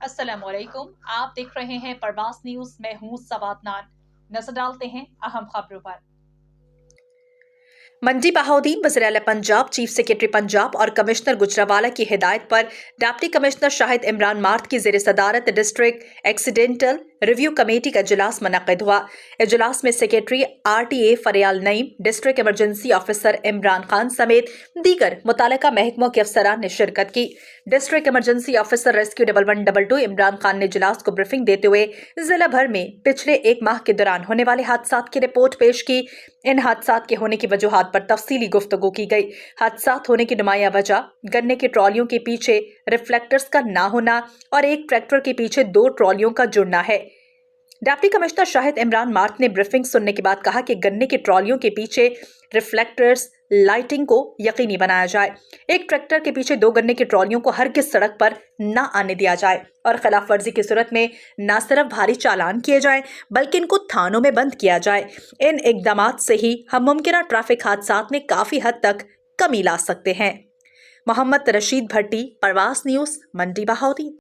अस्सलाम वालेकुम। आप देख रहे हैं परवास न्यूज। मैं हूं सवादनान। नजर डालते हैं अहम खबरों पर। मंडी बहाउद्दीन वज़ीर आला पंजाब, चीफ सेक्रेटरी पंजाब और कमिश्नर गुजरावाला की हिदायत पर deputy commissioner Shahid Imran mart की ज़ेर सदारत डिस्ट्रिक्ट एक्सीडेंटल रिव्यू कमेटी का इजलास मुनक़्क़िद हुआ। इजलास में सेक्रेटरी RTA फरियाल Naeem, district emergency officer Imran Khan समेत दीगर मुतल्लिका महकमों के अफसरान ने शिरकत की। District emergency officer rescue 1122 Imran Khan ने इजलास को ब्रीफिंग देते हुए जिला भर में पिछले एक माह के दौरान होने वाले हादसात की रिपोर्ट पेश की। इन हादसात के होने की वजूहात पर तफसीली गुफ्तगू की गई। हादसात होने की नुमायां वजह गन्ने की ट्रॉलियों के पीछे रिफ्लेक्टर्स का ना होना और एक ट्रैक्टर के पीछे 2 ट्रॉलियों का जुड़ना है। Deputy commissioner Shahid Imran mart ने ब्रीफिंग सुनने के बाद कहा कि गन्ने की ट्रॉलियों के पीछे रिफ्लेक्टर्स लाइटिंग को यकीनी बनाया जाए। एक ट्रैक्टर के पीछे 2 गन्ने की ट्रॉलियों को हरगिज़ सड़क पर न आने दिया जाए और खिलाफ वर्जी की सूरत में न सिर्फ भारी चालान किए जाएं बल्कि इनको थानों में बंद किया जाए। इन इकदामात से ही हम मुमकिन ट्रैफिक हादसात में काफ़ी हद तक कमी ला सकते हैं। मोहम्मद रशीद भट्टी, परवास न्यूज़, मंडी बहाउद्दीन।